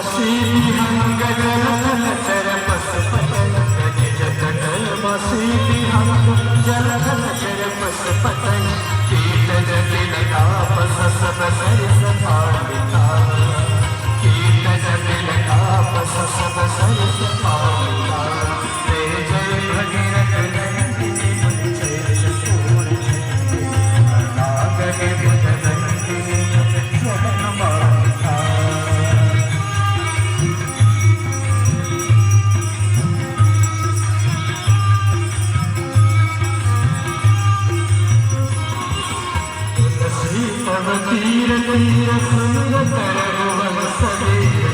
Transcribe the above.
बासी हंग जलधन चर पशुपतन निज तटल बासी हंग जलधन चर पशुपतन कीट जटिल ताप सब सरिस पाविता कीट जटिल ताप सब सरिस पाविता जय जय भगीरथ नंदिनी मुंचय शूर नागके बुध नंदिनी स्वर्ण माता तीर तीर सुंदर तरवन सदे